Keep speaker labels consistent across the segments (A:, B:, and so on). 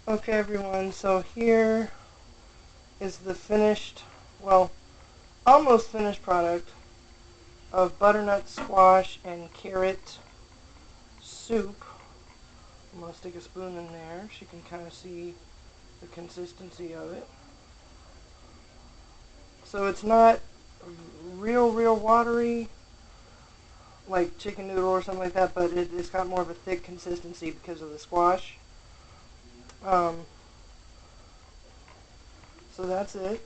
A: Okay everyone, so here is the finished, well, almost finished product of butternut squash and carrot soup. I'm going to stick a spoon in there so you can kind of see the consistency of it. So it's not real watery like chicken noodle or something like that, but it's got more of a thick consistency because of the squash. So that's it.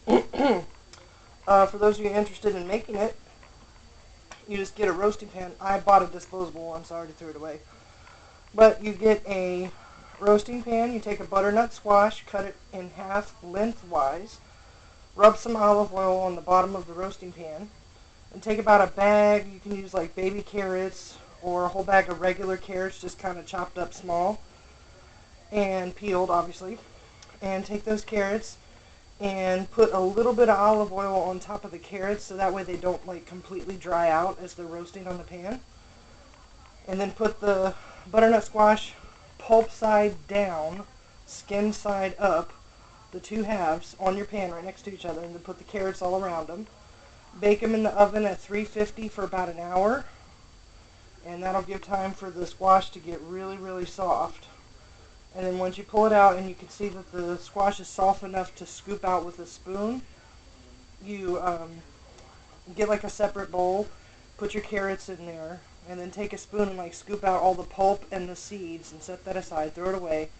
A: For those of you interested in making it, you just get a roasting pan. I bought a disposable one, so I already threw it away. But you get a roasting pan, you take a butternut squash, cut it in half lengthwise, rub some olive oil on the bottom of the roasting pan, and take about a bag. You can use like baby carrots or a whole bag of regular carrots, just kind of chopped up small and peeled, obviously. And take those carrots and put a little bit of olive oil on top of the carrots so that way they don't like completely dry out as they're roasting on the pan. And then put the butternut squash pulp side down, skin side up, the two halves on your pan right next to each other, and then put the carrots all around them. Bake them in the oven at 350 for about an hour, and that'll give time for the squash to get really soft. And then once you pull it out and you can see that the squash is soft enough to scoop out with a spoon, you get like a separate bowl, put your carrots in there, and then take a spoon and like scoop out all the pulp and the seeds and set that aside, throw it away.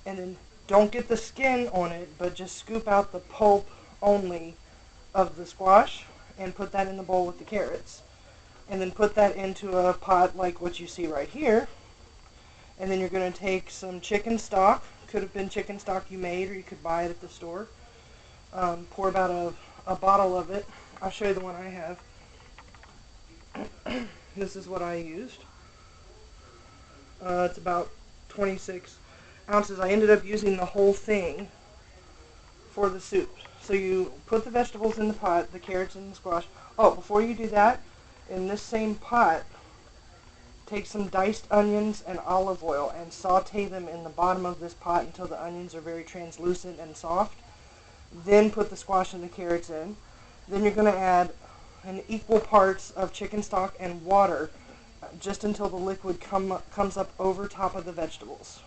A: And then don't get the skin on it, but just scoop out the pulp only of the squash and put that in the bowl with the carrots. And then put that into a pot like what you see right here. And then you're going to take some chicken stock. Could have been chicken stock you made, or you could buy it at the store. Pour about a bottle of it. I'll show you the one I have. This is what I used. It's about 26 ounces. I ended up using the whole thing for the soup. So you put the vegetables in the pot, the carrots and the squash. Oh, before you do that, in this same pot, take some diced onions and olive oil and saute them in the bottom of this pot until the onions are very translucent and soft. Then put the squash and the carrots in. Then you're going to add an equal parts of chicken stock and water just until the liquid comes up over top of the vegetables.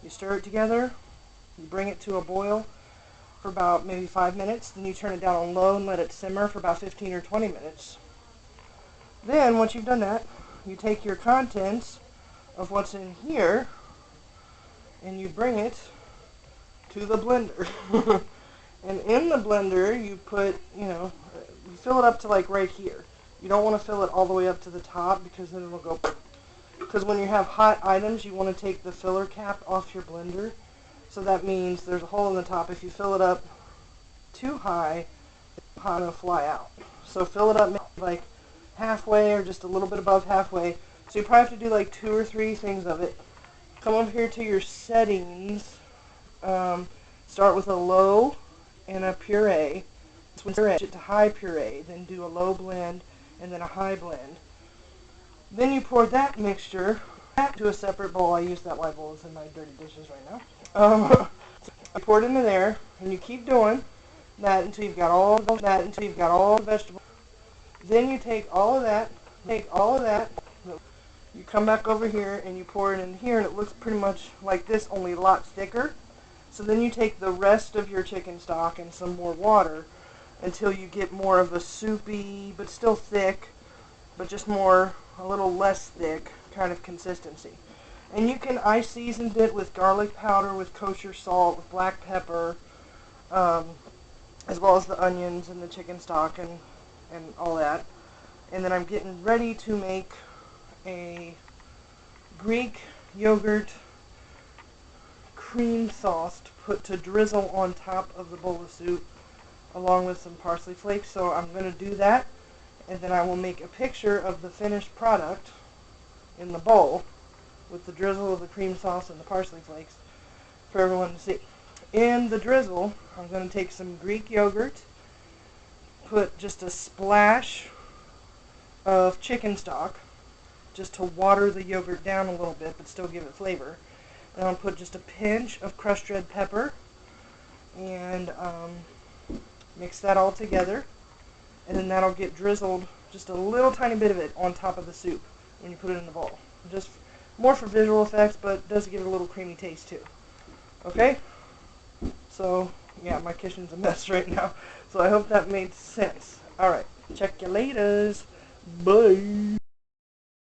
A: You stir it together, you bring it to a boil for about maybe 5 minutes, then you turn it down on low and let it simmer for about 15 or 20 minutes. Then, once you've done that, you take your contents of what's in here and you bring it to the blender. And in the blender you put, you fill it up to like right here. You don't want to fill it all the way up to the top because then it'll go. Because when you have hot items, you want to take the filler cap off your blender. So that means there's a hole in the top. If you fill it up too high, it's going to fly out. So fill it up maybe like halfway or just a little bit above halfway. So you probably have to do like 2 or 3 things of it. Come up here to your settings. Start with a low and a puree. Switch it to high puree. Then do a low blend and then a high blend. Then you pour that mixture to a separate bowl. I use that white bowl. It's in my dirty dishes right now. You pour it into there and you keep doing that until you've got all the vegetables. Then you take all of that, you come back over here and you pour it in here, and it looks pretty much like this, only a lot thicker. So then you take the rest of your chicken stock and some more water until you get more of a soupy, but still thick, but just a little less thick kind of consistency. And I seasoned it with garlic powder, with kosher salt, with black pepper, as well as the onions and the chicken stock and all that. And then I'm getting ready to make a Greek yogurt cream sauce to drizzle on top of the bowl of soup along with some parsley flakes. So I'm going to do that, and then I will make a picture of the finished product in the bowl with the drizzle of the cream sauce and the parsley flakes for everyone to see. In the drizzle, I'm going to take some Greek yogurt, put just a splash of chicken stock just to water the yogurt down a little bit but still give it flavor. And I'll put just a pinch of crushed red pepper and mix that all together. And then that'll get drizzled, just a little tiny bit of it on top of the soup when you put it in the bowl. Just more for visual effects, but it does give it a little creamy taste too. Okay? So, yeah, my kitchen's a mess right now. So I hope that made sense. Alright, check you laters. Bye.